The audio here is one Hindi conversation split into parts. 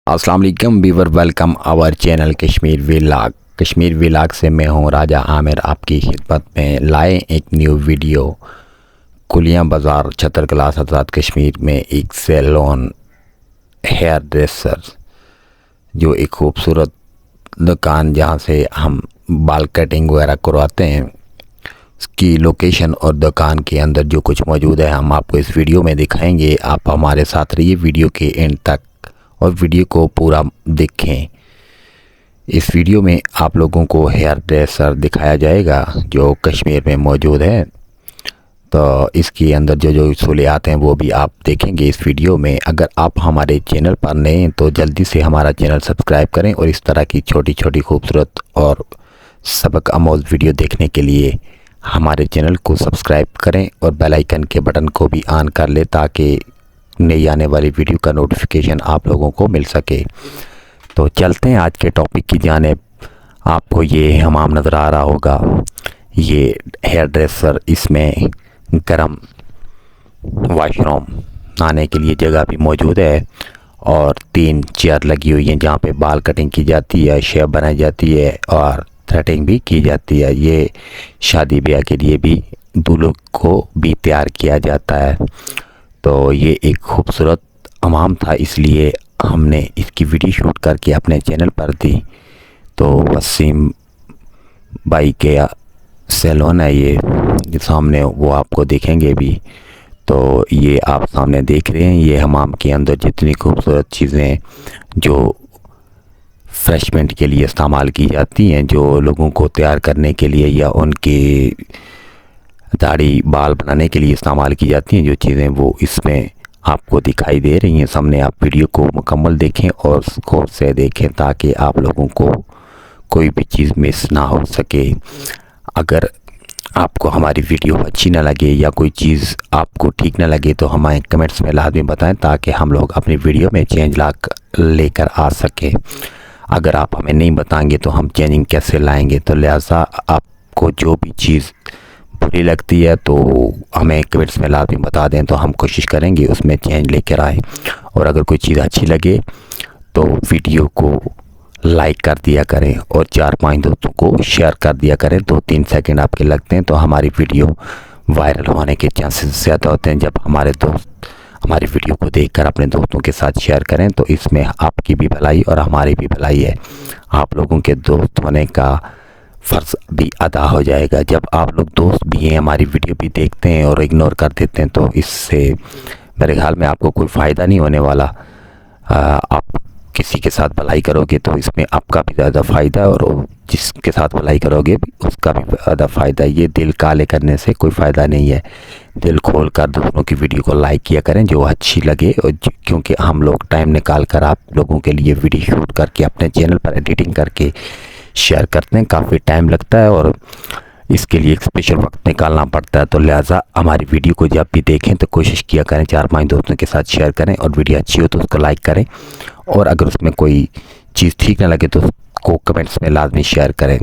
अस्सलाम वालेकुम viewer, welcome our channel Kashmir vlog से मैं हूं राजा आमिर आपकी खिदमत में लाए एक न्यू वीडियो। कुलियां बाज़ार छतर क्लास आज़ाद कश्मीर में एक सैलून हेयर ड्रेसर जो एक खूबसूरत दुकान जहां से हम बाल कटिंग वगैरह करवाते हैं, उसकी लोकेशन और दुकान के अंदर जो कुछ मौजूद है हम आपको इस वीडियो में दिखाएंगे। आप हमारे साथ रहिए वीडियो के एंड तक और वीडियो को पूरा देखें। इस वीडियो में आप लोगों को हेयर ड्रेसर दिखाया जाएगा जो कश्मीर में मौजूद है, तो इसके अंदर जो जो सहूलियात हैं वो भी आप देखेंगे इस वीडियो में। अगर आप हमारे चैनल पर नए हैं तो जल्दी से हमारा चैनल सब्सक्राइब करें और इस तरह की छोटी छोटी खूबसूरत और सबक आमोज़ वीडियो देखने के लिए हमारे चैनल को सब्सक्राइब करें और बेल आइकन के बटन को भी ऑन कर लें ताकि नई आने वाली वीडियो का नोटिफिकेशन आप लोगों को मिल सके। तो चलते हैं आज के टॉपिक की जानिब। आपको ये हमाम नज़र आ रहा होगा, ये हेयर ड्रेसर, इसमें गरम वॉशरूम, नहाने के लिए जगह भी मौजूद है और 3 चेयर लगी हुई हैं जहाँ पे बाल कटिंग की जाती है, शेव बनाई जाती है और थ्रेडिंग भी की जाती है। ये शादी ब्याह के लिए भी दूल्हों को भी तैयार किया जाता है। तो ये एक खूबसूरत हमाम था, इसलिए हमने इसकी वीडियो शूट करके अपने चैनल पर दी। तो वसीम भाई के सैलून है ये सामने, वो आपको देखेंगे भी। तो ये आप सामने देख रहे हैं, ये हमाम के अंदर जितनी खूबसूरत चीज़ें जो फ्रेशमेंट के लिए इस्तेमाल की जाती हैं, जो लोगों को तैयार करने के लिए या उनकी दाढ़ी बाल बनाने के लिए इस्तेमाल की जाती हैं, जो चीज़ें वो इसमें आपको दिखाई दे रही हैं सामने। आप वीडियो को मुकम्मल देखें और गौर से देखें ताकि आप लोगों को कोई भी चीज़ मिस ना हो सके। अगर आपको हमारी वीडियो अच्छी ना लगे या कोई चीज़ आपको ठीक ना लगे तो हमें कमेंट्स में लाजमी बताएं ताकि हम लोग अपनी वीडियो में चेंज लेकर आ सकें। अगर आप हमें नहीं बताएंगे तो हम चेंजिंग कैसे लाएंगे? तो लिहाजा आपको जो भी चीज़ बुरी लगती है तो हमें कमेंट्स में लाजमी बता दें, तो हम कोशिश करेंगे उसमें चेंज लेकर आए। और अगर कोई चीज़ अच्छी लगे तो वीडियो को लाइक कर दिया करें और 4-5 दोस्तों को शेयर कर दिया करें। 2-3 सेकंड आपके लगते हैं तो हमारी वीडियो वायरल होने के चांसेस ज़्यादा होते हैं। जब हमारे दोस्त हमारी वीडियो को देखकर अपने दोस्तों के साथ शेयर करें तो इसमें आपकी भी भलाई और हमारी भी भलाई है। आप लोगों के दोस्त होने का फ़र्ज़ भी अदा हो जाएगा। जब आप लोग दोस्त भी हैं, हमारी वीडियो भी देखते हैं और इग्नोर कर देते हैं तो इससे मेरे ख्याल में आपको कोई फ़ायदा नहीं होने वाला। आप किसी के साथ भलाई करोगे तो इसमें आपका भी ज़्यादा फ़ायदा है और जिसके साथ भलाई करोगे उसका भी ज़्यादा फ़ायदा है। ये दिल काले करने से कोई फ़ायदा नहीं है। दिल खोल कर दूसरों की वीडियो को लाइक किया करें जो अच्छी लगे, और क्योंकि हम लोग टाइम निकाल कर आप लोगों के लिए वीडियो शूट करके अपने चैनल पर एडिटिंग करके शेयर करते हैं, काफ़ी टाइम लगता है और इसके लिए एक स्पेशल वक्त निकालना पड़ता है। तो लिहाजा हमारी वीडियो को जब भी देखें तो कोशिश किया करें 4-5 दोस्तों के साथ शेयर करें और वीडियो अच्छी हो तो उसको लाइक करें, और अगर उसमें कोई चीज़ ठीक ना लगे तो उसको कमेंट्स में लाजमी शेयर करें।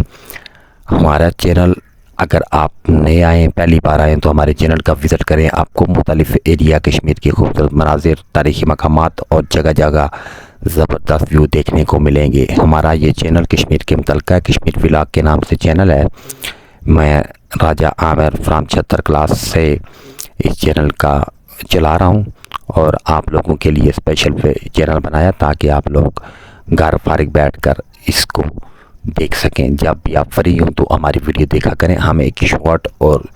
हमारा चैनल, अगर आप नए आए हैं, पहली बार आए हैं, तो हमारे चैनल का विज़िट करें। आपको मुख्तलिफ़ एरिया कश्मीर के खूबसूरत मनाज़िर, तारीख़ी मकामात और जगह जगह ज़बरदस्त व्यू देखने को मिलेंगे। हमारा ये चैनल कश्मीर के मुतल्लिक़ कश्मीर व्लॉग के नाम से चैनल है। मैं राजा आमिर फ्राम छतर क्लास से इस चैनल का चला रहा हूँ और आप लोगों के लिए स्पेशल चैनल बनाया ताकि आप लोग घर फारिग बैठकर इसको देख सकें। जब भी आप फ्री हों तो हमारी वीडियो देखा करें। हम एक शॉर्ट और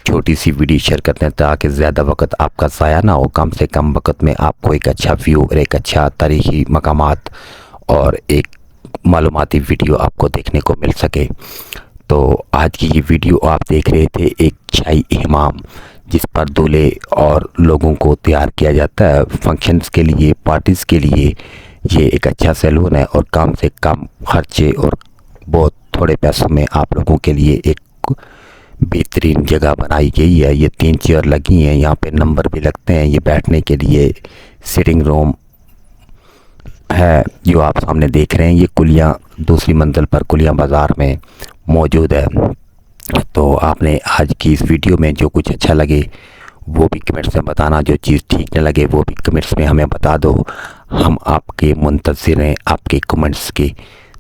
छोटी सी वीडियो शेयर करते हैं ताकि ज़्यादा वक्त आपका ज़ाया ना हो, कम से कम वक्त में आपको एक अच्छा व्यू और एक अच्छा तारीख़ी मकामात और एक मालूमाती वीडियो आपको देखने को मिल सके। तो आज की ये वीडियो आप देख रहे थे एक शाही इमाम जिस पर दूल्हे और लोगों को तैयार किया जाता है फंक्शंस के लिए, पार्टीज़ के लिए। ये एक अच्छा सैलून है और कम से कम खर्चे और बहुत थोड़े पैसों में आप लोगों के लिए एक बेहतरीन जगह बनाई गई है। ये 3 चेयर लगी हैं, यहाँ पे नंबर भी लगते हैं। ये बैठने के लिए सिटिंग रूम है जो आप सामने देख रहे हैं। ये कुलियां दूसरी मंजिल पर कुलियां बाज़ार में मौजूद है। तो आपने आज की इस वीडियो में जो कुछ अच्छा लगे वो भी कमेंट्स में बताना। जो चीज़ ठीक न लगे वो भी कमेंट्स में हमें बता दो। हम आपके मुंतज़िर हैं आपके कमेंट्स की।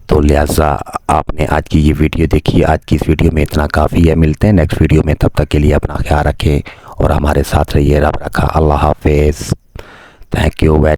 तो लिहाजा आपने आज की ये वीडियो देखी। आज की इस वीडियो में इतना काफ़ी है। मिलते हैं नेक्स्ट वीडियो में, तब तक के लिए अपना ख्याल रखें और हमारे साथ रहिए। रब रखा। अल्लाह हाफिज़। Thank you.